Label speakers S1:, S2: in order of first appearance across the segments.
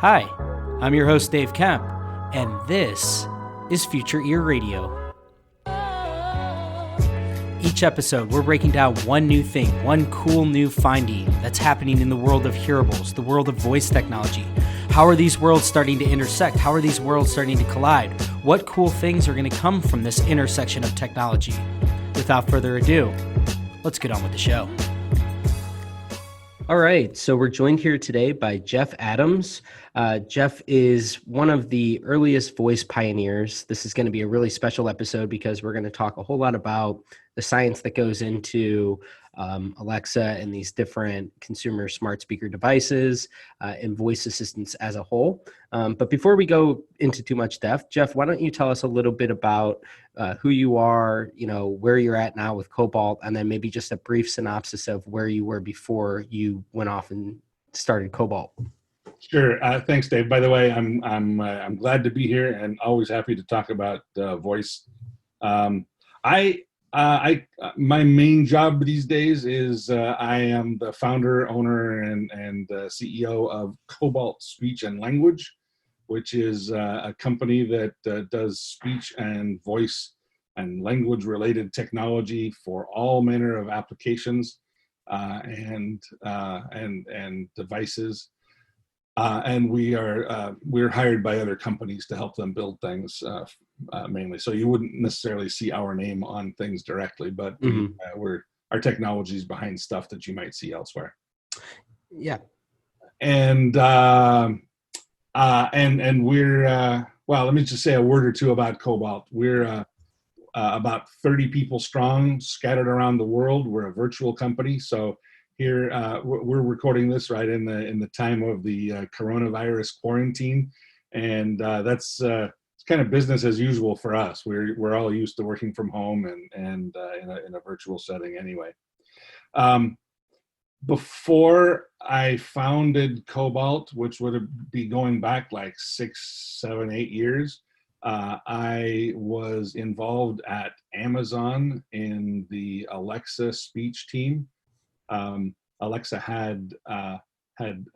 S1: Hi, I'm your host, Dave Kemp, and this is Future Ear Radio. Each episode, we're breaking down one new thing, one cool new finding that's happening in the world of hearables, the world of voice technology. How are these worlds starting to intersect? How are these worlds starting to collide? What cool things are going to come from this intersection of technology? Without further ado, let's get on with the show. All right, so we're joined here today by Jeff Adams. Jeff is one of the earliest voice pioneers. This is going to be a really special episode because we're going to talk a whole lot about the science that goes into Alexa and these different consumer smart speaker devices and voice assistants as a whole. But before we go into too much depth, Jeff, why don't you tell us a little bit about who you are, where you're at now with Cobalt, and then maybe just a brief synopsis of where you were before you went off and started Cobalt.
S2: Sure. Thanks, Dave. By the way, I'm glad to be here and always happy to talk about voice. My main job these days is I am the founder, owner, and CEO of Cobalt Speech and Language, which is a company that does speech and voice and language related technology for all manner of applications and devices. And we're hired by other companies to help them build things mainly. So you wouldn't necessarily see our name on things directly, but our technology is behind stuff that you might see elsewhere.
S1: Yeah.
S2: And we're let me just say a word or two about Cobalt. We're about 30 people strong, scattered around the world. We're a virtual company, so. Here, we're recording this right in the time of the coronavirus quarantine, and that's it's kind of business as usual for us. We're all used to working from home and in a virtual setting anyway. Before I founded Cobalt, which would be going back like 6, 7, 8 years, I was involved at Amazon in the Alexa speech team. Alexa had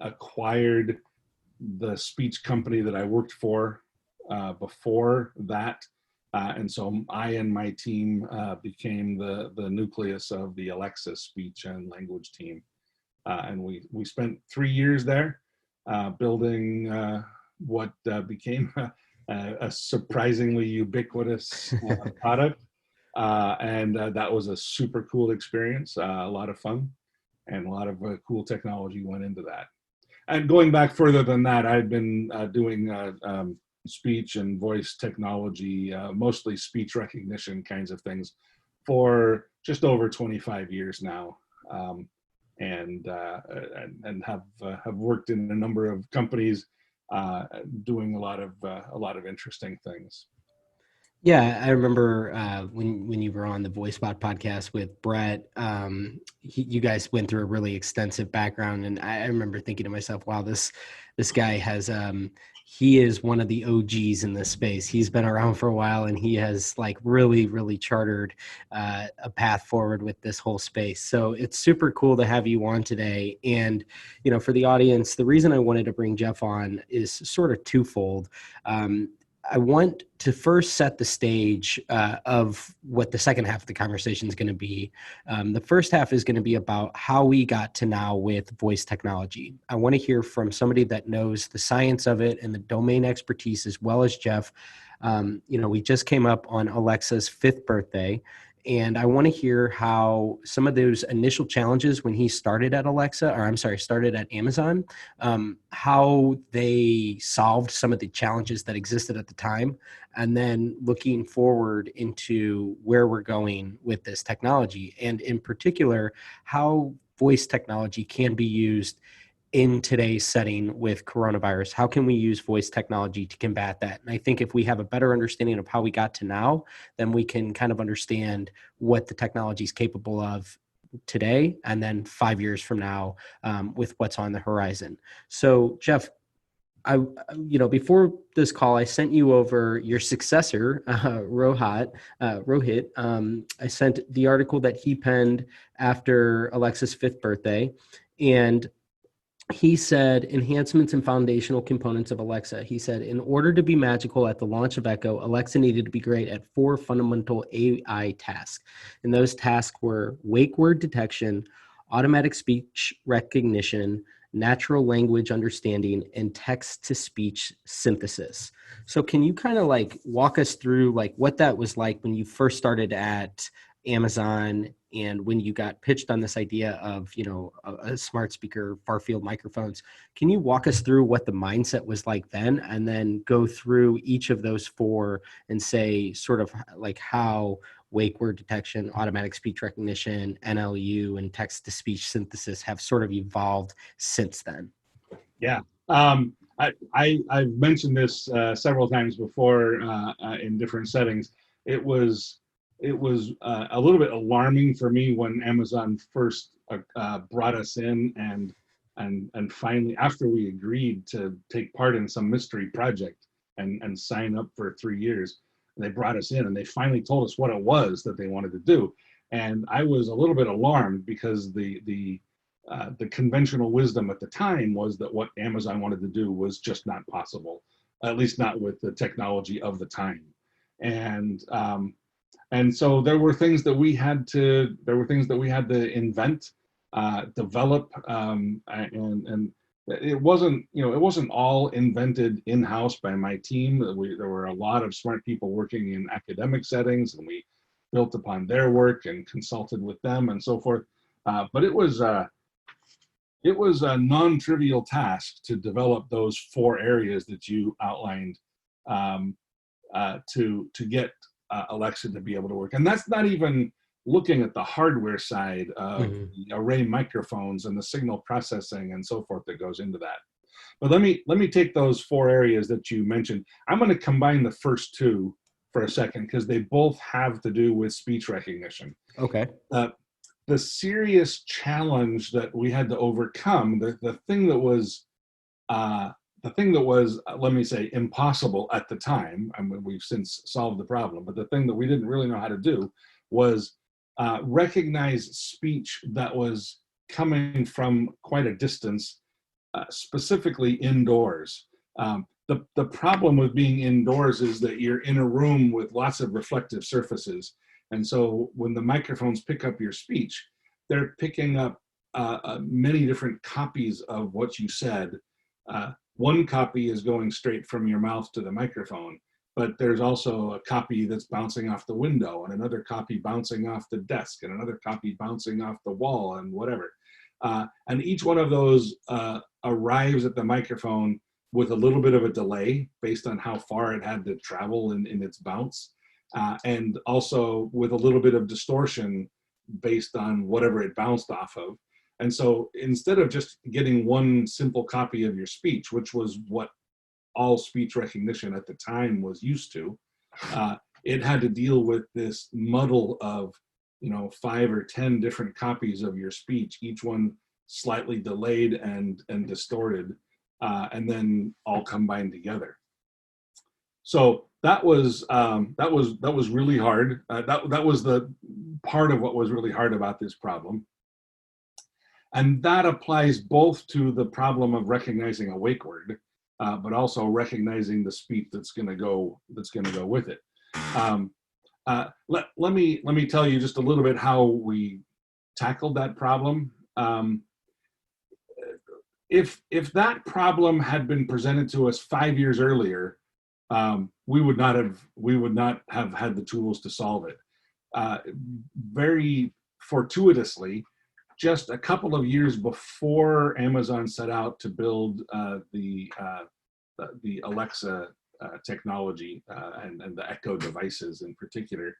S2: acquired the speech company that I worked for before that, and so I and my team became the nucleus of the Alexa speech and language team, and we spent 3 years there building what became a surprisingly ubiquitous product, and that was a super cool experience, a lot of fun. And a lot of cool technology went into that. And going back further than that, I've been doing speech and voice technology, mostly speech recognition kinds of things, for just over 25 years now, and have worked in a number of companies doing a lot of interesting things.
S1: Yeah, I remember when you were on the VoiceBot podcast with Brett, you guys went through a really extensive background, and I remember thinking to myself, wow, this guy has he is one of the OGs in this space. He's been around for a while, and he has like really chartered a path forward with this whole space. So it's super cool to have you on today. And for the audience, the reason I wanted to bring Jeff on is sort of twofold. I want to first set the stage of what the second half of the conversation is going to be. The first half is going to be about how we got to now with voice technology. I want to hear from somebody that knows the science of it and the domain expertise as well as Jeff. We just came up on Alexa's 5th birthday, and I want to hear how some of those initial challenges when he started at started at Amazon, how they solved some of the challenges that existed at the time, and then looking forward into where we're going with this technology, and in particular, how voice technology can be used in today's setting with coronavirus. How can we use voice technology to combat that? And I think if we have a better understanding of how we got to now, then we can kind of understand what the technology is capable of today and then 5 years from now with what's on the horizon. So Jeff, before this call, I sent you over your successor, Rohit. I sent the article that he penned after Alexa's 5th birthday. And He said enhancements and foundational components of Alexa. He said, in order to be magical at the launch of Echo, Alexa needed to be great at 4 fundamental AI tasks. And those tasks were wake word detection, automatic speech recognition, natural language understanding, and text to speech synthesis. So can you kind of like walk us through like what that was like when you first started at Amazon and when you got pitched on this idea of, you know, a smart speaker, far field microphones? Can you walk us through what the mindset was like then, and then go through each of those 4 and say sort of like how wake word detection, automatic speech recognition, NLU, and text to speech synthesis have sort of evolved since then?
S2: Yeah. I've mentioned this several times before in different settings. It was a little bit alarming for me when Amazon first brought us in, and finally, after we agreed to take part in some mystery project and sign up for 3 years, they brought us in and they finally told us what it was that they wanted to do. And I was a little bit alarmed because the conventional wisdom at the time was that what Amazon wanted to do was just not possible, at least not with the technology of the time. And and so there were things that we had to invent, develop, and it wasn't, you know, it wasn't all invented in-house by my team. There were a lot of smart people working in academic settings, and we built upon their work and consulted with them and so forth. But it was a non-trivial task to develop those 4 areas that you outlined, to get Alexa to be able to work. And that's not even looking at the hardware side of
S1: Mm-hmm.
S2: the array microphones and the signal processing and so forth that goes into that. But let me take those 4 areas that you mentioned. I'm going to combine the first 2 for a second because they both have to do with speech recognition.
S1: Okay.
S2: The serious challenge that we had to overcome, the thing that was let me say, impossible at the time. I mean, we've since solved the problem, but the thing that we didn't really know how to do was recognize speech that was coming from quite a distance, specifically indoors. The problem with being indoors is that you're in a room with lots of reflective surfaces. And so when the microphones pick up your speech, they're picking up many different copies of what you said. One copy is going straight from your mouth to the microphone, but there's also a copy that's bouncing off the window, and another copy bouncing off the desk, and another copy bouncing off the wall, and whatever. And each one of those arrives at the microphone with a little bit of a delay based on how far it had to travel in its bounce, and also with a little bit of distortion based on whatever it bounced off of. And so instead of just getting one simple copy of your speech, which was what all speech recognition at the time was used to, it had to deal with this muddle of, you know, 5 or 10 different copies of your speech, each one slightly delayed and distorted, and then all combined together. So that was really hard. That was the part of what was really hard about this problem. And that applies both to the problem of recognizing a wake word, but also recognizing the speech that's going to go with it. Let me tell you just a little bit how we tackled that problem. If that problem had been presented to us 5 years earlier, we would not have had the tools to solve it. Very fortuitously, just a couple of years before Amazon set out to build the Alexa technology and the Echo devices in particular,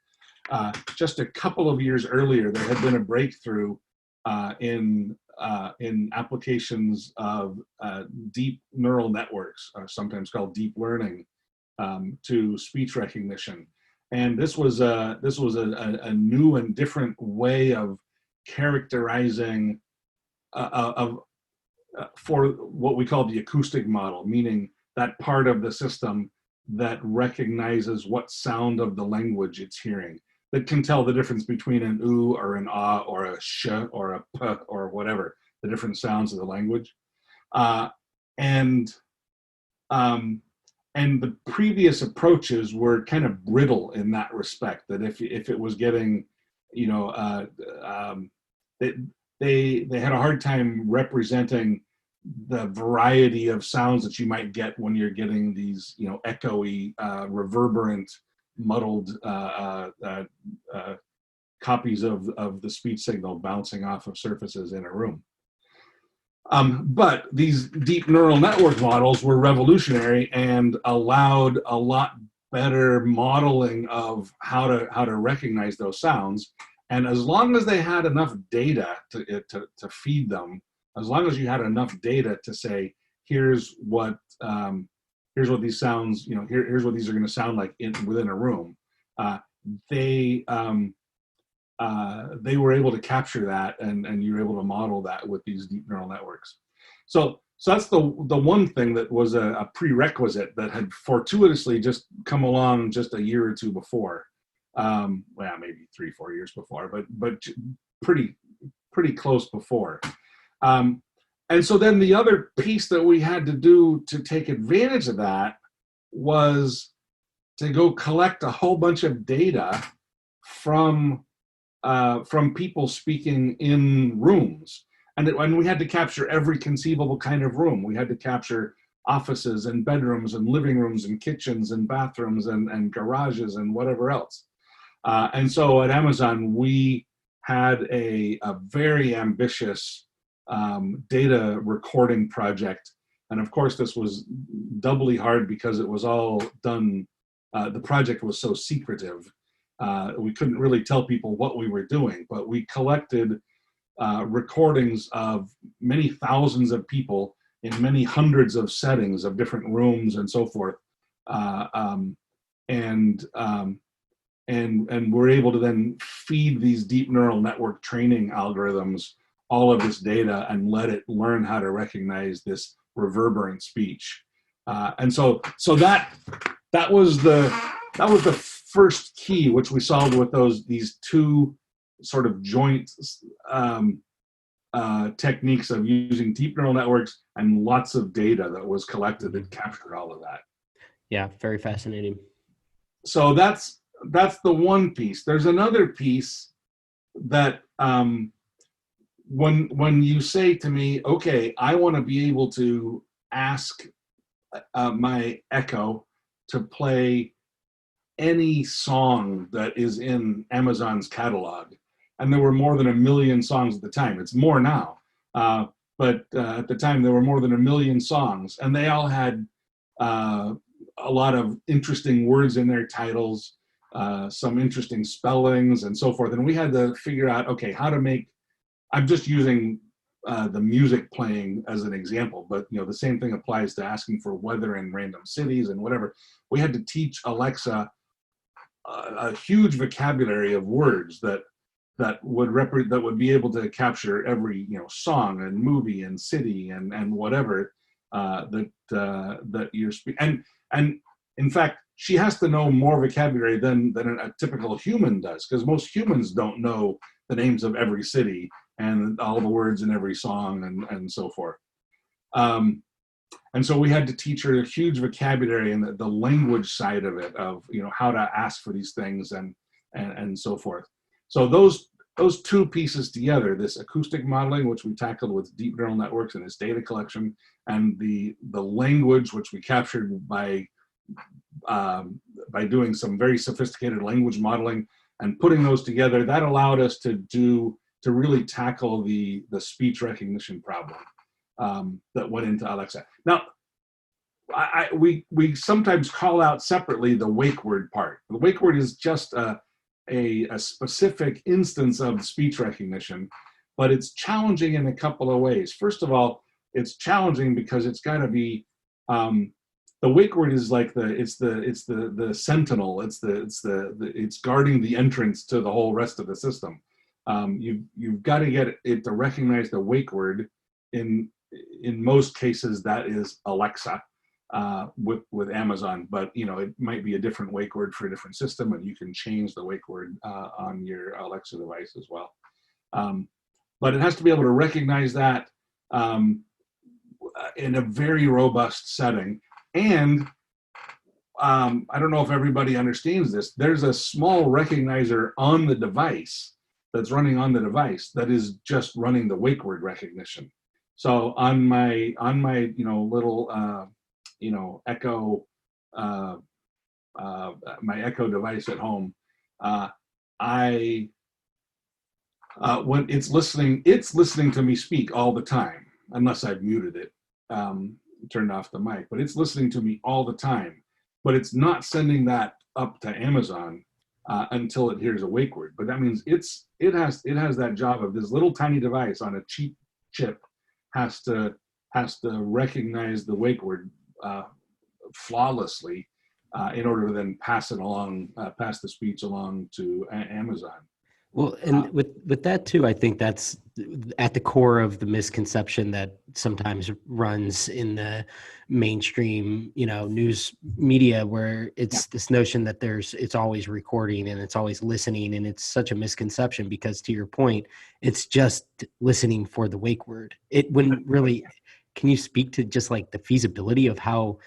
S2: just a couple of years earlier, there had been a breakthrough in applications of deep neural networks, sometimes called deep learning, to speech recognition. And this was a new and different way of characterizing for what we call the acoustic model, meaning that part of the system that recognizes what sound of the language it's hearing, that can tell the difference between an oo or an ah or a sh or a p or whatever, the different sounds of the language. uh, and um, and the previous approaches were kind of brittle in that respect. That if it was getting, you know, it, they had a hard time representing the variety of sounds that you might get when you're getting these, you know, echoey, reverberant, muddled copies of the speech signal bouncing off of surfaces in a room. But these deep neural network models were revolutionary and allowed a lot better modeling of how to recognize those sounds. And as long as they had enough data to feed them, as long as you had enough data to say, here's what these sounds, you know, here's what these are going to sound like within a room, they were able to capture that, and you were able to model that with these deep neural networks. So that's the one thing that was a prerequisite that had fortuitously just come along just a year or two before. Well, maybe 3-4 years before, but pretty close before. And so then the other piece that we had to do to take advantage of that was to go collect a whole bunch of data from people speaking in rooms. And we had to capture every conceivable kind of room. We had to capture offices and bedrooms and living rooms and kitchens and bathrooms and garages and whatever else. And so at Amazon, we had a very ambitious data recording project. And of course, this was doubly hard because it was all done, the project was so secretive. We couldn't really tell people what we were doing, but we collected recordings of many thousands of people in many hundreds of settings of different rooms and so forth, and we're able to then feed these deep neural network training algorithms all of this data and let it learn how to recognize this reverberant speech. And so that was the first key, which we solved with these two sort of joint techniques of using deep neural networks and lots of data that was collected that captured all of that.
S1: Yeah, very fascinating.
S2: So that's the one piece. There's another piece that when you say to me, okay, I want to be able to ask my Echo to play any song that is in Amazon's catalog. And there were more than 1 million songs at the time. It's more now. But at the time, there were more than 1 million songs. And they all had a lot of interesting words in their titles, some interesting spellings and so forth. And we had to figure out, okay, how to make, I'm just using the music playing as an example, but you know, the same thing applies to asking for weather in random cities and whatever. We had to teach Alexa a huge vocabulary of words that would be able to capture every, you know, song and movie and city and whatever that you're speaking. And in fact, she has to know more vocabulary than a typical human does, because most humans don't know the names of every city and all the words in every song and so forth. And so we had to teach her a huge vocabulary and the language side of it, of, you know, how to ask for these things and so forth. So those two pieces together, this acoustic modeling, which we tackled with deep neural networks and this data collection, and the language, which we captured by doing some very sophisticated language modeling and putting those together, that allowed us to really tackle the speech recognition problem that went into Alexa. Now, we sometimes call out separately the wake word part. The wake word is just a specific instance of speech recognition, but it's challenging in a couple of ways. First of all, it's challenging because it's got to be the wake word is like the sentinel. It's guarding the entrance to the whole rest of the system. You've got to get it to recognize the wake word. In most cases, that is Alexa with Amazon, but you know, it might be a different wake word for a different system, and you can change the wake word on your Alexa device as well. But it has to be able to recognize that. in a very robust setting. And I don't know if everybody understands this. There's a small recognizer on the device that's running on the device that is just running the wake word recognition. So on my little Echo my Echo device at home, I when it's listening to me speak all the time, unless I've muted it, turned off the mic. But it's listening to me all the time. But it's not sending that up to Amazon until it hears a wake word. But that means it has that job of this little tiny device on a cheap chip has to recognize the wake word flawlessly in order to then pass the speech along to Amazon.
S1: Well, and with that too, I think that's at the core of the misconception that sometimes runs in the mainstream, news media, where it's this notion that it's always recording and it's always listening, and it's such a misconception because, to your point, it's just listening for the wake word. It wouldn't really. Can you speak to just like the feasibility of how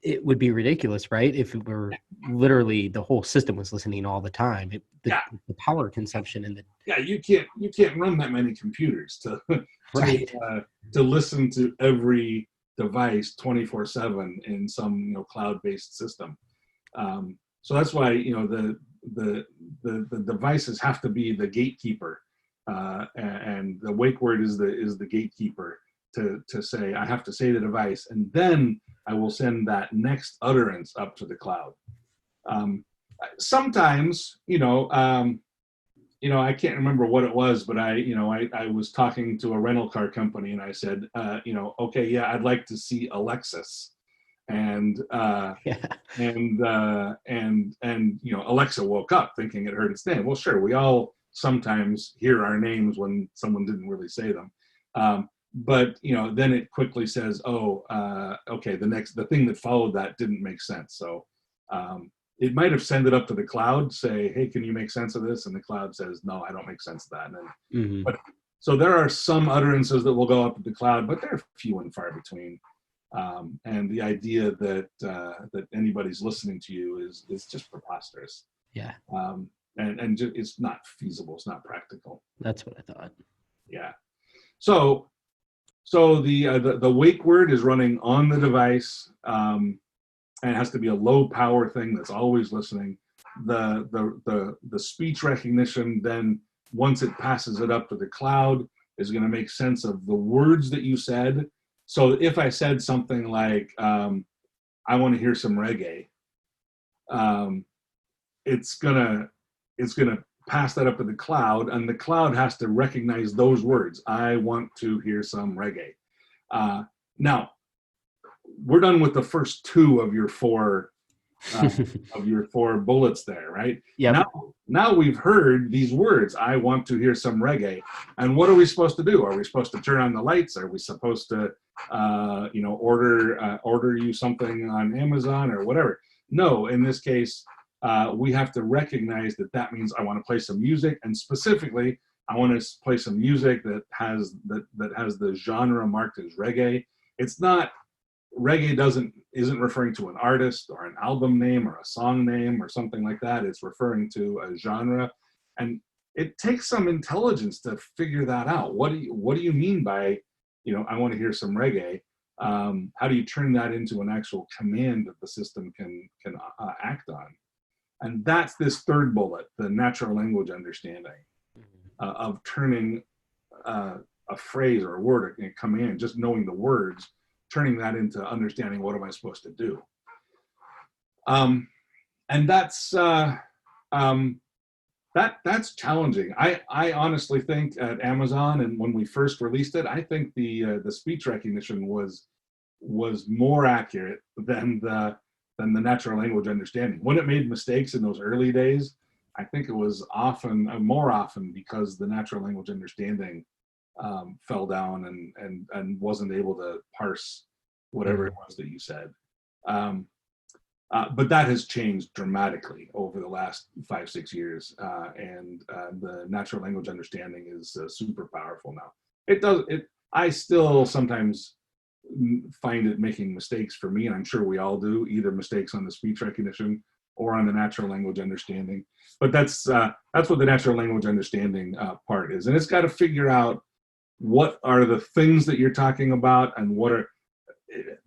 S1: it would be ridiculous, right? If it were literally the whole system was listening all the time, the power consumption and
S2: you can't run that many computers to
S1: right.
S2: To listen to every device 24/7 in some cloud-based system. So that's why the devices have to be the gatekeeper, and the wake word is the gatekeeper to say I have to say the device, and then I will send that next utterance up to the cloud. Sometimes, I can't remember what it was, but I was talking to a rental car company and I said, okay, yeah, I'd like to see Alexis, and Alexa woke up thinking it heard its name. Well, sure, we all sometimes hear our names when someone didn't really say them. But then it quickly says, okay, the thing that followed that didn't make sense. So it might have sent it up to the cloud, say, hey, can you make sense of this? And the cloud says, no, I don't make sense of that. And then, but so there are some utterances that will go up to the cloud, but they're few and far between. And the idea that anybody's listening to you is just preposterous.
S1: Yeah.
S2: And just, it's not feasible. It's not practical.
S1: That's what I thought.
S2: Yeah. So the wake word is running on the device, and it has to be a low power thing that's always listening. The speech recognition, then once it passes it up to the cloud, is going to make sense of the words that you said. So if I said something like, I want to hear some reggae, it's gonna pass that up to the cloud, and the cloud has to recognize those words. I want to hear some reggae. Now, we're done with the first two of your four bullets there, right?
S1: Yeah.
S2: Now we've heard these words. I want to hear some reggae, and what are we supposed to do? Are we supposed to turn on the lights? Are we supposed to, order you something on Amazon or whatever? No, in this case, we have to recognize that means I want to play some music, and specifically, I want to play some music that has the genre marked as reggae. It's not reggae isn't referring to an artist or an album name or a song name or something like that. It's referring to a genre, and it takes some intelligence to figure that out. What do you mean by, I want to hear some reggae? How do you turn that into an actual command that the system can act on? And that's this third bullet, the natural language understanding, of turning a phrase or a word, a command, just knowing the words, turning that into understanding what am I supposed to do. And that's challenging. I honestly think at Amazon, and when we first released it, I think the speech recognition was more accurate than the natural language understanding. When it made mistakes in those early days, I think it was more often because the natural language understanding fell down and wasn't able to parse whatever it was that you said. But that has changed dramatically over the last 5-6 years, and the natural language understanding is super powerful now. I still sometimes find it making mistakes for me, and I'm sure we all do, either mistakes on the speech recognition or on the natural language understanding. But that's what the natural language understanding part is, and it's got to figure out what are the things that you're talking about, and what are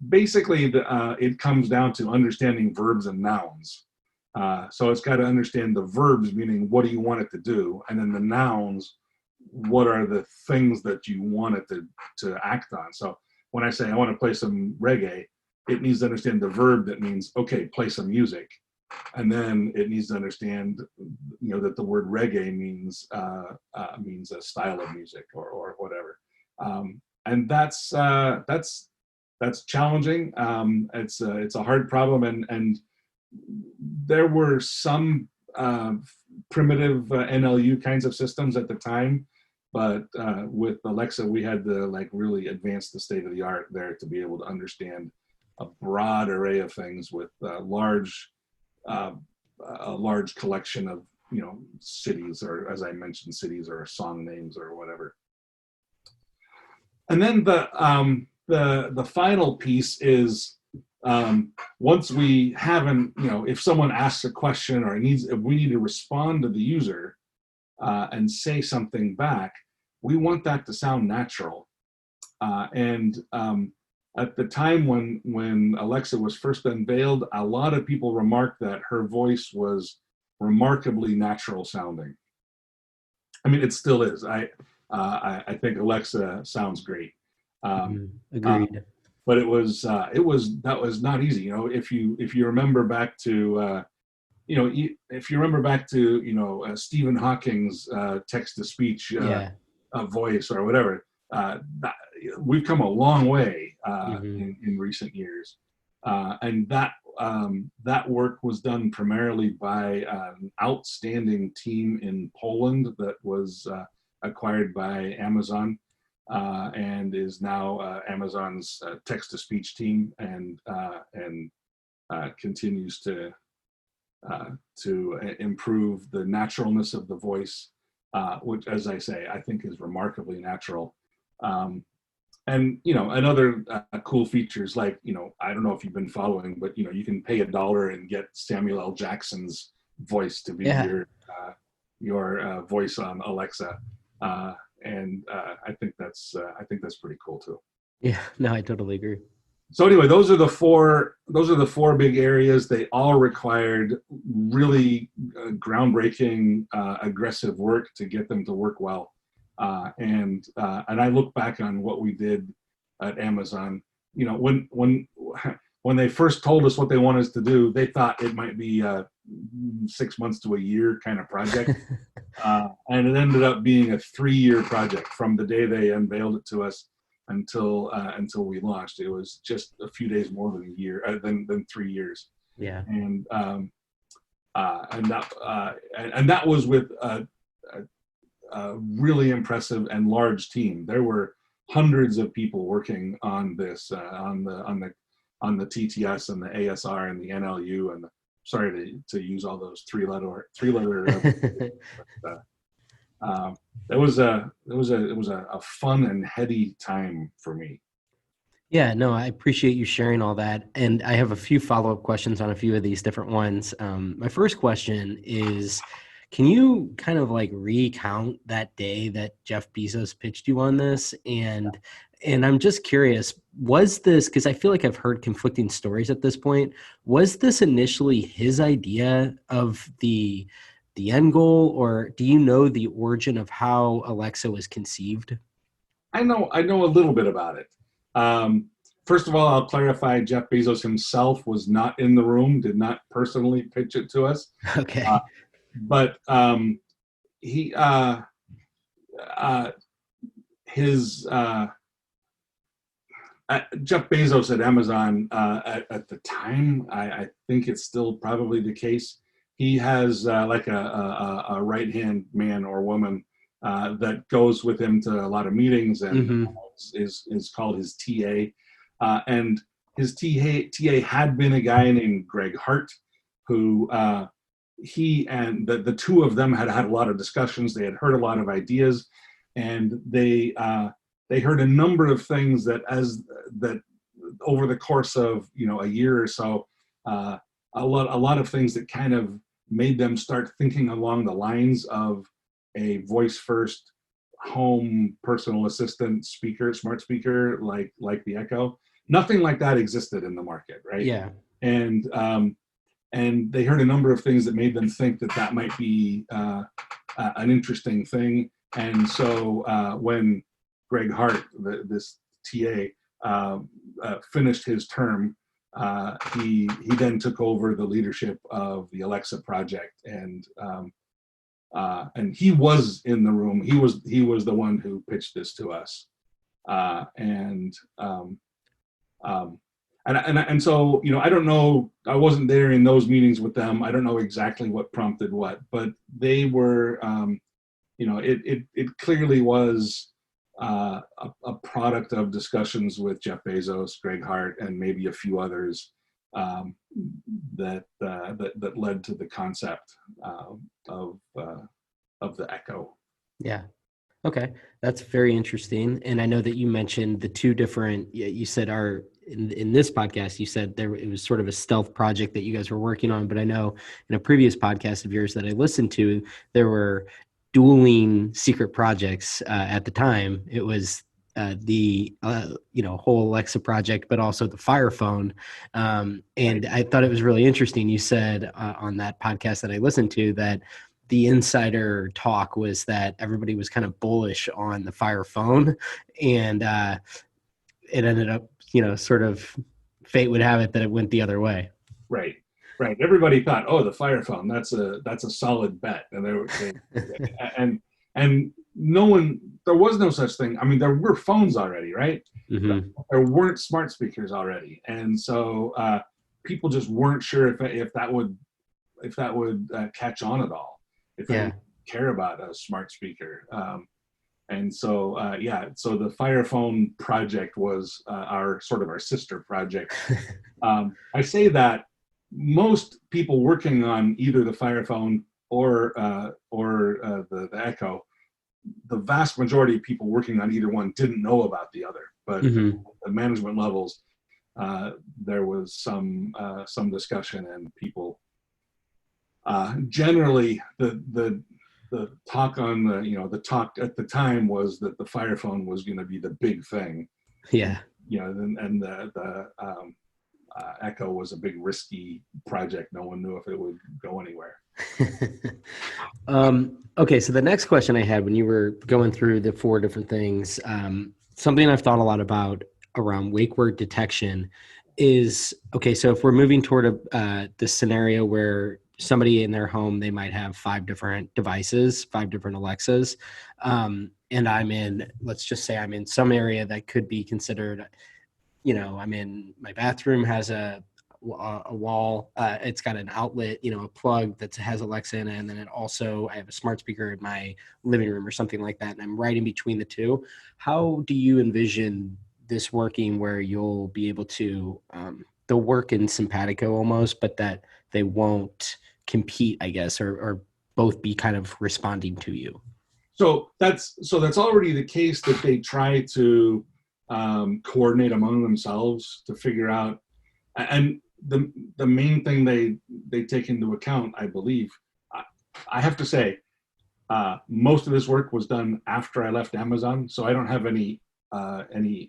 S2: basically it comes down to understanding verbs and nouns. So it's got to understand the verbs, meaning what do you want it to do, and then the nouns, what are the things that you want it to act on. So when I say I want to play some reggae, it needs to understand the verb that means, okay, play some music. And then it needs to understand, that the word reggae means a style of music or whatever. And that's challenging. It's a hard problem, and there were some primitive NLU kinds of systems at the time, but with Alexa, we had to really advance the state of the art there to be able to understand a broad array of things with a large collection of cities, or, as I mentioned, cities or song names or whatever. And then the final piece is, once we haven't, if someone asks a question or if we need to respond to the user and say something back, we want that to sound natural. And at the time when Alexa was first unveiled, a lot of people remarked that her voice was remarkably natural sounding. I mean, it still is. I think Alexa sounds great.
S1: Agreed.
S2: But that was not easy. If you remember back to Stephen Hawking's text to speech voice or whatever, we've come a long way in recent years, and that work was done primarily by an outstanding team in Poland that was acquired by Amazon, and is now Amazon's text-to-speech team, and continues to improve the naturalness of the voice, which, as I say, I think is remarkably natural. And other cool features, like, I don't know if you've been following, but you can pay $1 and get Samuel L. Jackson's voice to be your voice on Alexa. And I think that's pretty cool too.
S1: Yeah, no, I totally agree.
S2: So anyway, those are the four big areas. They all required really groundbreaking, aggressive work to get them to work well. And I look back on what we did at Amazon. When they first told us what they wanted us to do, they thought it might be a 6 months to a year kind of project. And it ended up being a 3-year project from the day they unveiled it to us until we launched. It was just a few days more than a year, than 3 years.
S1: Yeah.
S2: And that was with a really impressive and large team. There were hundreds of people working on this, on the TTS and the ASR and the NLU, and sorry to use all those three letter. It was a fun and heady time for me.
S1: Yeah, no, I appreciate you sharing all that. And I have a few follow-up questions on a few of these different ones. My first question is, can you kind of recount that day that Jeff Bezos pitched you on this? And I'm just curious, was this, because I feel like I've heard conflicting stories at this point, was this initially his idea of the end goal, or do you know the origin of how Alexa was conceived?
S2: I know a little bit about it. First of all, I'll clarify, Jeff Bezos himself was not in the room, did not personally pitch it to us.
S1: Okay.
S2: But Jeff Bezos at Amazon at the time, I think it's still probably the case. He has a right-hand man or woman that goes with him to a lot of meetings and is called his TA. And his TA had been a guy named Greg Hart, who he and the two of them had a lot of discussions. They had heard a lot of ideas, and they heard a number of things that over the course of a year or so, a lot of things that kind of made them start thinking along the lines of a voice first home personal assistant speaker, smart speaker, like the Echo. Nothing like that existed in the market, right?
S1: Yeah.
S2: And they heard a number of things that made them think that might be an interesting thing. And so when Greg Hart, this TA, finished his term, he then took over the leadership of the Alexa project, and he was in the room. He was the one who pitched this to us, and so I don't know. I wasn't there in those meetings with them. I don't know exactly what prompted what, but they were. It clearly was a product of discussions with Jeff Bezos, Greg Hart, and maybe a few others that led to the concept of the Echo.
S1: Yeah. Okay, that's very interesting. And I know that you mentioned the two different. You said in this podcast, you said it was sort of a stealth project that you guys were working on. But I know in a previous podcast of yours that I listened to, there were dueling secret projects at the time. It was the whole Alexa project, but also the Fire Phone. And
S2: Right.
S1: I thought it was really interesting. You said on that podcast that I listened to that the insider talk was that everybody was kind of bullish on the Fire Phone, and it ended up, sort of fate would have it that it went the other way.
S2: Right. Everybody thought, oh, the Fire Phone, that's a solid bet, and and no one, there was no such thing. I mean, there were phones already, right?
S1: Mm-hmm.
S2: There weren't smart speakers already, and so people just weren't sure if that would catch on at all, if they would care about a smart speaker. And so so the Fire Phone project was our sister project. I say that most people working on either the Fire Phone or the Echo, the vast majority of people working on either one didn't know about the other, but
S1: Mm-hmm.
S2: the management levels, there was some discussion, and people generally the talk on the talk at the time was that the Fire Phone was going to be the big thing.
S1: Yeah.
S2: And the Echo was a big risky project. No one knew if it would go anywhere.
S1: Okay, so the next question I had when you were going through the four different things, something I've thought a lot about around wake word detection is, okay, so if we're moving toward the scenario where somebody in their home, they might have 5 different devices, 5 different Alexas, and let's just say I'm in some area that could be considered, I'm in my bathroom, has a wall, it's got an outlet, a plug that has Alexa in it, and then I have a smart speaker in my living room or something like that, and I'm right in between the two. How do you envision this working where you'll be able to they'll work in simpatico almost, but that they won't compete, I guess, or both be kind of responding to you?
S2: So that's already the case, that they try to coordinate among themselves to figure out. And the main thing they take into account, I believe, I have to say, most of this work was done after I left Amazon, so I don't have any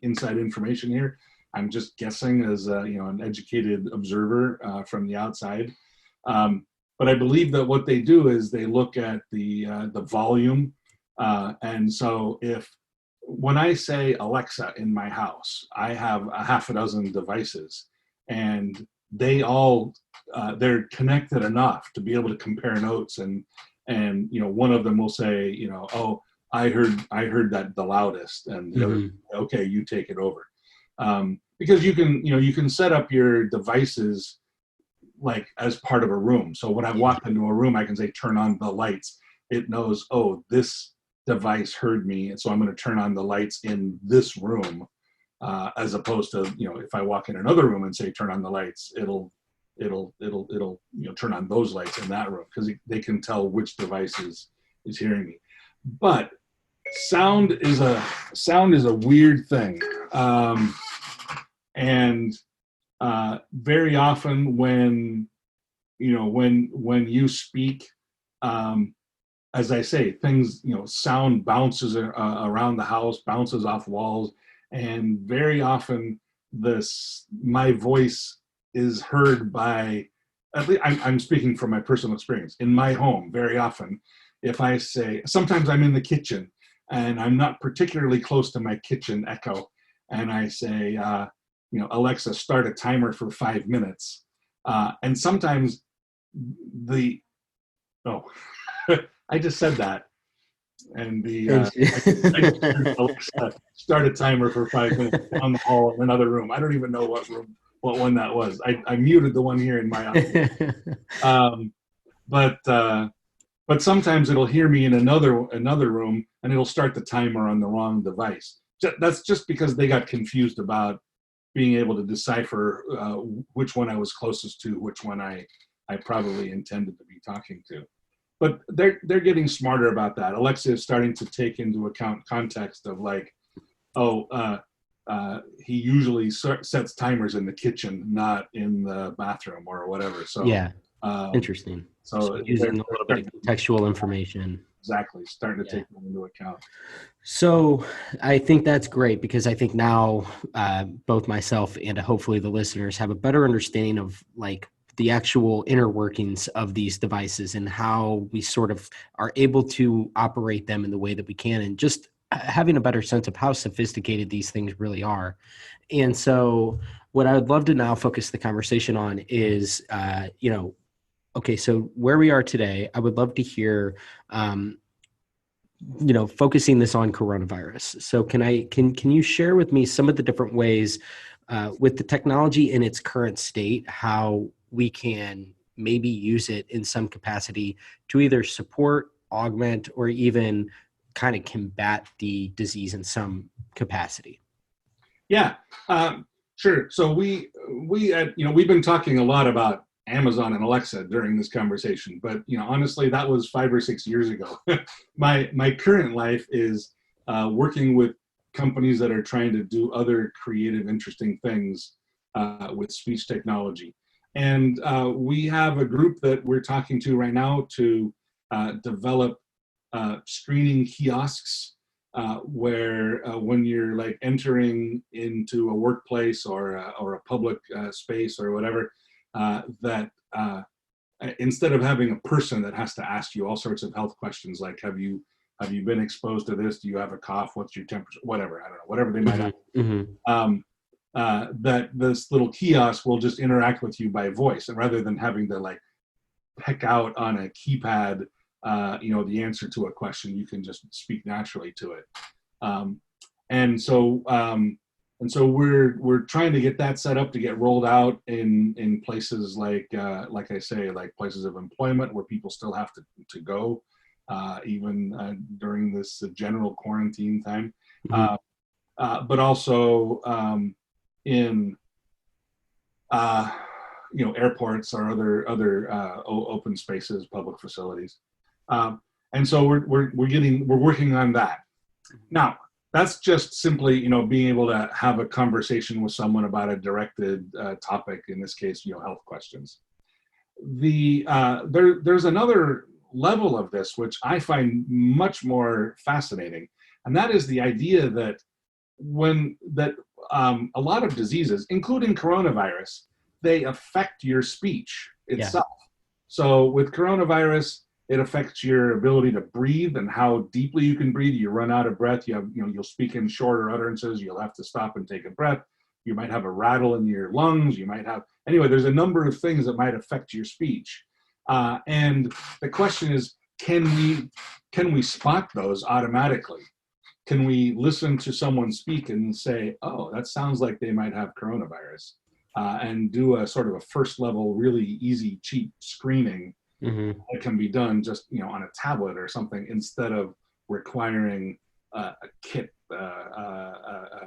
S2: inside information here. I'm just guessing as an educated observer from the outside. But I believe that what they do is they look at the volume, and so when I say Alexa in my house, I have a half a dozen devices, and they all they're connected enough to be able to compare notes, and one of them will say, oh, I heard that the loudest, and the other, okay, you take it over, because you can set up your devices like as part of a room. So when I walk into a room, I can say turn on the lights. It knows, oh, this device heard me, and so I'm going to turn on the lights in this room, as opposed to if I walk in another room and say turn on the lights, it'll turn on those lights in that room, because they can tell which device is hearing me. But sound is a weird thing, And very often when you speak, as I say, things, sound bounces around the house, bounces off walls, and very often my voice is heard by, at least I'm speaking from my personal experience in my home. Very often, if I say, sometimes I'm in the kitchen and I'm not particularly close to my kitchen echo, and I say, Alexa, start a timer for 5 minutes, and sometimes the oh. I just said that, and I just heard Alexa start a timer for 5 minutes down the hall in another room. I don't even know what one that was. I muted the one here in my office. But sometimes it'll hear me in another room, and it'll start the timer on the wrong device. That's just because they got confused about being able to decipher which one I was closest to, which one I probably intended to be talking to. But they're getting smarter about that. Alexa is starting to take into account context of like, he usually sets timers in the kitchen, not in the bathroom or whatever. So
S1: yeah, interesting. So using a little bit of contextual information.
S2: Exactly, starting to take that into account.
S1: So I think that's great, because I think now both myself and hopefully the listeners have a better understanding of like the actual inner workings of these devices and how we sort of are able to operate them in the way that we can, and just having a better sense of how sophisticated these things really are. And so what I would love to now focus the conversation on is, okay, so where we are today, I would love to hear, focusing this on coronavirus. So can you share with me some of the different ways with the technology in its current state, how we can maybe use it in some capacity to either support, augment, or even kind of combat the disease in some capacity?
S2: Yeah, sure. So we've been talking a lot about Amazon and Alexa during this conversation, but honestly, that was 5 or 6 years ago. My current life is working with companies that are trying to do other creative, interesting things with speech technology. And we have a group that we're talking to right now to develop screening kiosks where when you're like entering into a workplace or a public space or whatever, that instead of having a person that has to ask you all sorts of health questions like have you been exposed to this? Do you have a cough? What's your temperature? Whatever, I don't know, whatever they might ask. That this little kiosk will just interact with you by voice, and rather than having to like pick out on a keypad the answer to a question, you can just speak naturally to it. And so we're trying to get that set up to get rolled out in places like I say, like places of employment where people still have to go even during this general quarantine time, but also in airports or other open spaces, public facilities. And so we're working on that. Now, that's just simply, being able to have a conversation with someone about a directed topic, in this case, health questions. There's another level of this, which I find much more fascinating, and that is the idea that a lot of diseases, including coronavirus, they affect your speech itself. Yeah. So with coronavirus, it affects your ability to breathe and how deeply you can breathe. You run out of breath. You'll speak in shorter utterances. You'll have to stop and take a breath. You might have a rattle in your lungs. Anyway, there's a number of things that might affect your speech. And the question is, can we spot those automatically? Can we listen to someone speak and say, oh, that sounds like they might have coronavirus, and do a sort of a first level, really easy, cheap screening that can be done just on a tablet or something, instead of requiring a kit,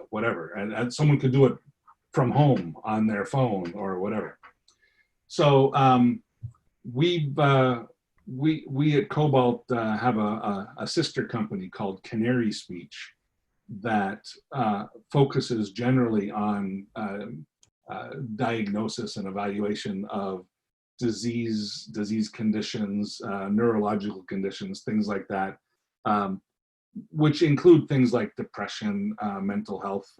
S2: whatever, and someone could do it from home on their phone or whatever. So we at Cobalt have a sister company called Canary Speech that focuses generally on diagnosis and evaluation of disease conditions, neurological conditions, things like that, which include things like depression, mental health,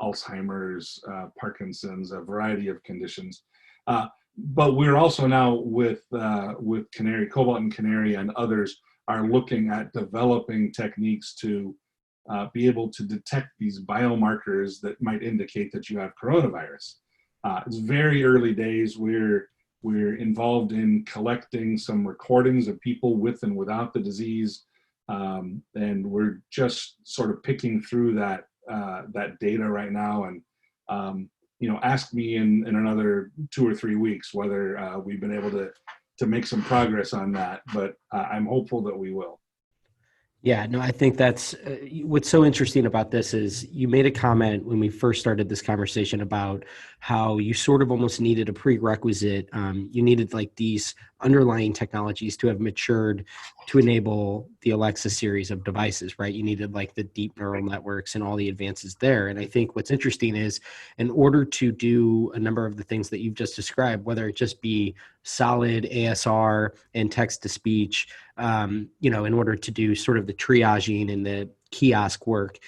S2: Alzheimer's, Parkinson's, a variety of conditions. But we're also now with Canary, Cobalt and Canary and others are looking at developing techniques to be able to detect these biomarkers that might indicate that you have coronavirus. It's very early days. We're involved in collecting some recordings of people with and without the disease, and we're just sort of picking through that data right now. And ask me in another 2 or 3 weeks whether we've been able to make some progress on that. But I'm hopeful that we will.
S1: Yeah, no, I think that's what's so interesting about this is you made a comment when we first started this conversation about how you sort of almost needed a prerequisite. You needed like these underlying technologies to have matured to enable the Alexa series of devices, right? You needed like the deep neural networks and all the advances there. And I think what's interesting is in order to do a number of the things that you've just described, whether it just be solid ASR and text to speech, in order to do sort of the triaging and the kiosk work,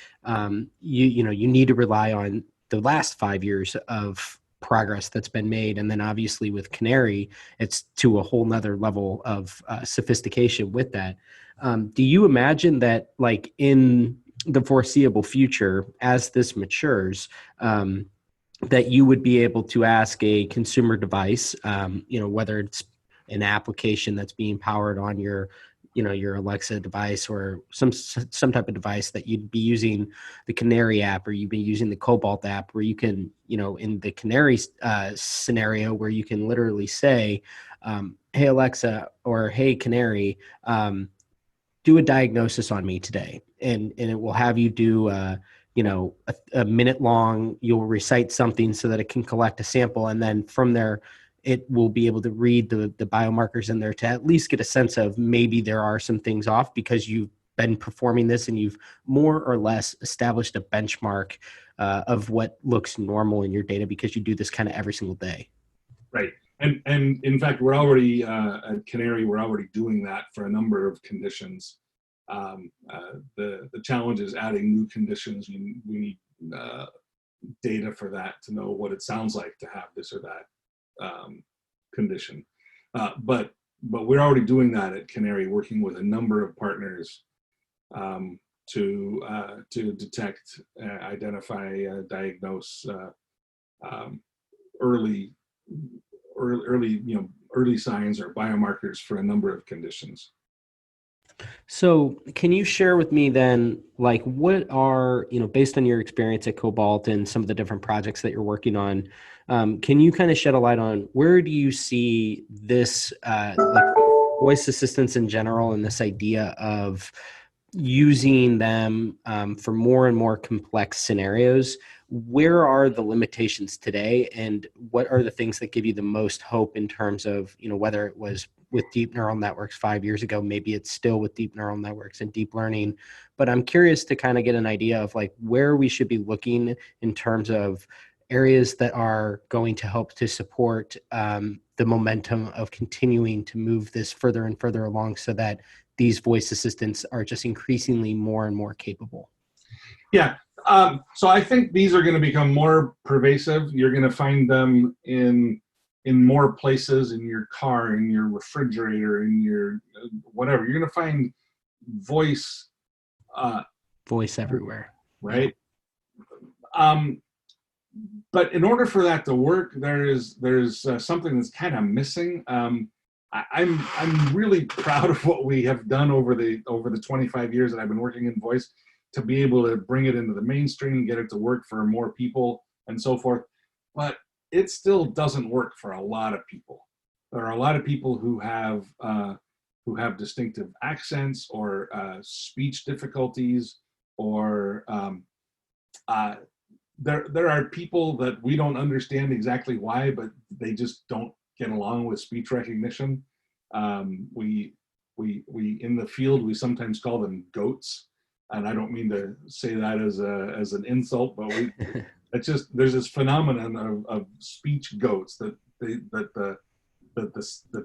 S1: you need to rely on the last 5 years of progress that's been made. And then obviously with Canary, it's to a whole nother level of sophistication with that. Do you imagine that like in the foreseeable future, as this matures, that you would be able to ask a consumer device, whether it's an application that's being powered on your Alexa device or some type of device that you'd be using the Canary app or you'd be using the Cobalt app where you can, in the Canary scenario where you can literally say, hey, Alexa, or hey, Canary, do a diagnosis on me today. And it will have you do, a minute long, you'll recite something so that it can collect a sample. And then from there, it will be able to read the biomarkers in there to at least get a sense of maybe there are some things off because you've been performing this and you've more or less established a benchmark of what looks normal in your data because you do this kind of every single day.
S2: Right. And in fact, we're already at Canary, we're already doing that for a number of conditions. The challenge is adding new conditions. We need data for that to know what it sounds like to have this or that condition. But we're already doing that at Canary, working with a number of partners to detect, identify, diagnose early signs or biomarkers for a number of conditions.
S1: So can you share with me then, like what are, based on your experience at Cobalt and some of the different projects that you're working on, can you kind of shed a light on where do you see this like voice assistants in general and this idea of using them for more and more complex scenarios? Where are the limitations today and what are the things that give you the most hope in terms of, whether it was with deep neural networks 5 years ago, maybe it's still with deep neural networks and deep learning, but I'm curious to kind of get an idea of like where we should be looking in terms of areas that are going to help to support the momentum of continuing to move this further and further along so that these voice assistants are just increasingly more and more capable.
S2: Yeah. So I think these are going to become more pervasive. You're going to find them in more places, in your car, in your refrigerator, in your whatever. You're going to find voice
S1: everywhere.
S2: Right. But in order for that to work, there's something that's kind of missing. I'm really proud of what we have done over the 25 years that I've been working in voice to be able to bring it into the mainstream, get it to work for more people and so forth. But it still doesn't work for a lot of people. There are a lot of people who have distinctive accents or speech difficulties, or there are people that we don't understand exactly why, but they just don't get along with speech recognition. We in the field we sometimes call them goats. and I don't mean to say that as an insult, but it's just, there's this phenomenon of speech goats that the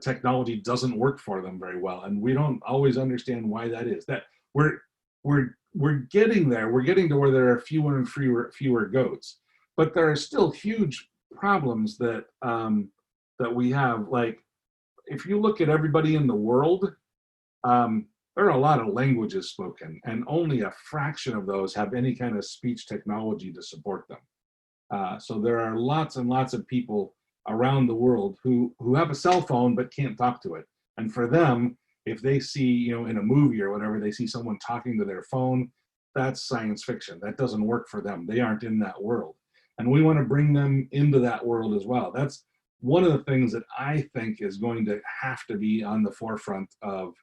S2: technology doesn't work for them very well, and we don't always understand why that is. That we're getting there. We're getting to where there are fewer and fewer goats, but there are still huge problems that that we have. Like, if you look at everybody in the world, there are a lot of languages spoken, and only a fraction of those have any kind of speech technology to support them. So there are lots and lots of people around the world who have a cell phone but can't talk to it. And for them, if they see, in a movie or whatever, they see someone talking to their phone, that's science fiction. That doesn't work for them. They aren't in that world. And we want to bring them into that world as well. That's one of the things that I think is going to have to be on the forefront of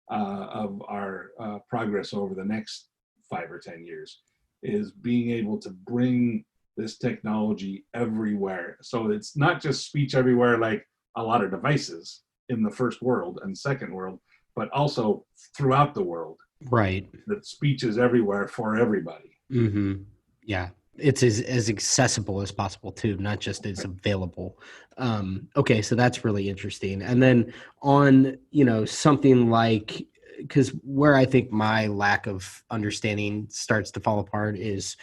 S2: our progress over the next 5 or 10 years, is being able to bring this technology everywhere. So it's not just speech everywhere like a lot of devices in the first world and second world, but also throughout the world.
S1: Right.
S2: That speech is everywhere for everybody.
S1: Mm-hmm. Yeah. It's as accessible as possible too, not just as available. Okay, so that's really interesting. And then on, something like, because where I think my lack of understanding starts to fall apart is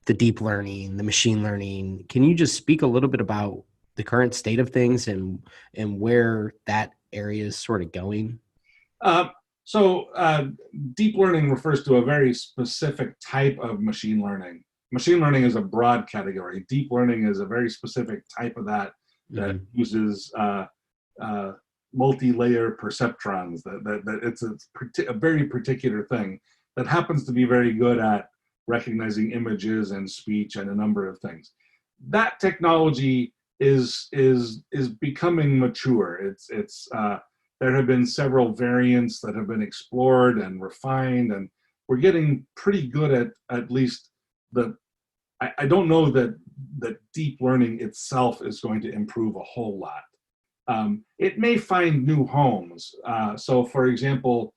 S1: the deep learning, the machine learning. Can you just speak a little bit about the current state of things and where that area is sort of going?
S2: So deep learning refers to a very specific type of machine learning. Machine learning is a broad category. Deep learning is a very specific type of that uses multi-layer perceptrons. That it's a very particular thing that happens to be very good at recognizing images and speech and a number of things. That technology is becoming mature. It's there have been several variants that have been explored and refined, and we're getting pretty good at least the. I don't know that deep learning itself is going to improve a whole lot. It may find new homes. So, for example,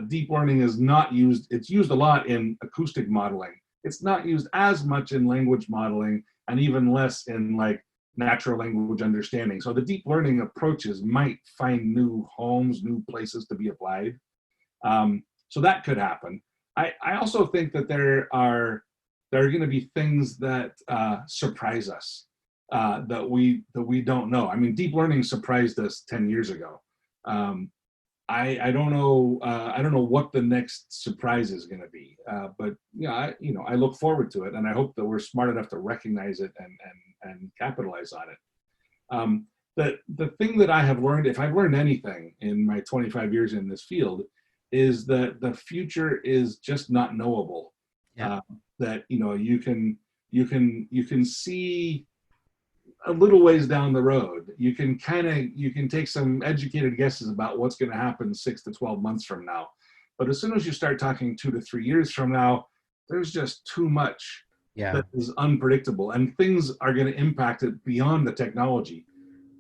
S2: deep learning is not used. It's used a lot in acoustic modeling. It's not used as much in language modeling, and even less in like natural language understanding. So the deep learning approaches might find new homes, new places to be applied. So that could happen. I also think that there are going to be things that surprise us that we don't know. I mean, deep learning surprised us 10 years ago. I don't know. I don't know what the next surprise is going to be. But I look forward to it, and I hope that we're smart enough to recognize it and capitalize on it. The thing that I have learned, if I've learned anything in my 25 years in this field, is that the future is just not knowable.
S1: Yeah.
S2: That you can see a little ways down the road. You can take some educated guesses about what's going to happen 6 to 12 months from now. But as soon as you start talking 2 to 3 years from now, there's just too much that is unpredictable, and things are going to impact it beyond the technology.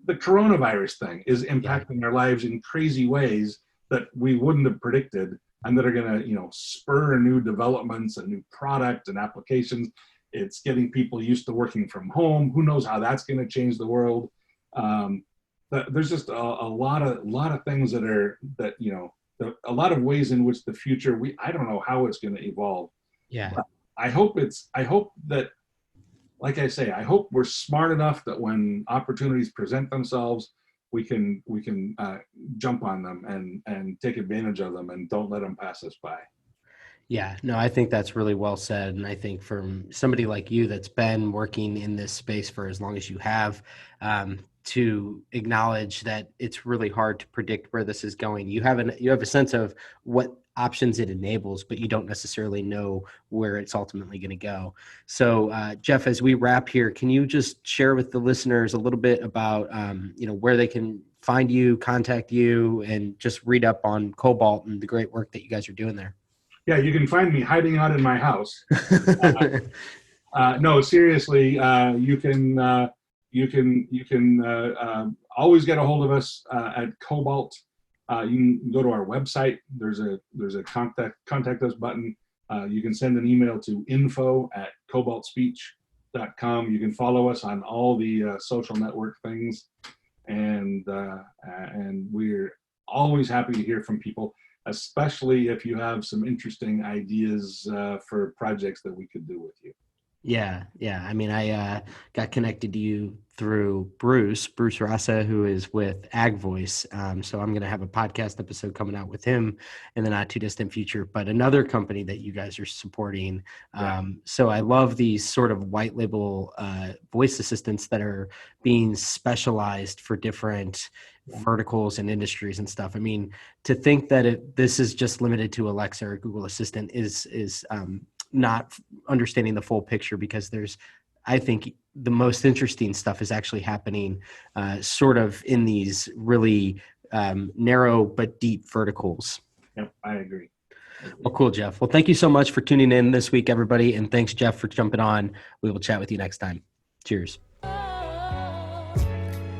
S2: The coronavirus thing is impacting our lives in crazy ways that we wouldn't have predicted, and that are going to, spur new developments and new product and applications. It's getting people used to working from home. Who knows how that's going to change the world? There's just a lot of things a lot of ways in which the future, I don't know how it's going to evolve.
S1: Yeah.
S2: But I hope that, like I say, I hope we're smart enough that when opportunities present themselves, we can jump on them and take advantage of them, and don't let them pass us by.
S1: Yeah, no, I think that's really well said. And I think from somebody like you that's been working in this space for as long as you have, to acknowledge that it's really hard to predict where this is going. You have a sense of what options it enables, but you don't necessarily know where it's ultimately going to go. So, Jeff, as we wrap here, can you just share with the listeners a little bit about where they can find you, contact you, and just read up on Cobalt and the great work that you guys are doing there?
S2: Yeah, you can find me hiding out in my house. No, seriously, you can always get a hold of us at Cobalt You can go to our website. There's a contact us button. You can send an email to info@cobaltspeech.com. You can follow us on all the social network things, and we're always happy to hear from people, especially if you have some interesting ideas for projects that we could do with you.
S1: Yeah. I mean, I got connected to you through Bruce Rasa, who is with Ag Voice. So I'm going to have a podcast episode coming out with him in the not too distant future, but another company that you guys are supporting. So I love these sort of white label voice assistants that are being specialized for different verticals and industries and stuff. I mean, to think that this is just limited to Alexa or Google Assistant is not understanding the full picture, because I think the most interesting stuff is actually happening sort of in these really narrow but deep verticals.
S2: Yep, I agree.
S1: Well, cool, Jeff. Well, thank you so much for tuning in this week, everybody. And thanks, Jeff, for jumping on. We will chat with you next time. Cheers.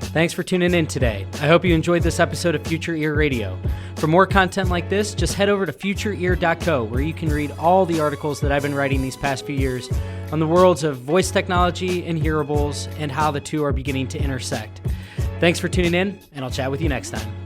S1: Thanks for tuning in today. I hope you enjoyed this episode of Future Ear Radio. For more content like this, just head over to futureear.co, where you can read all the articles that I've been writing these past few years on the worlds of voice technology and hearables and how the two are beginning to intersect. Thanks for tuning in, and I'll chat with you next time.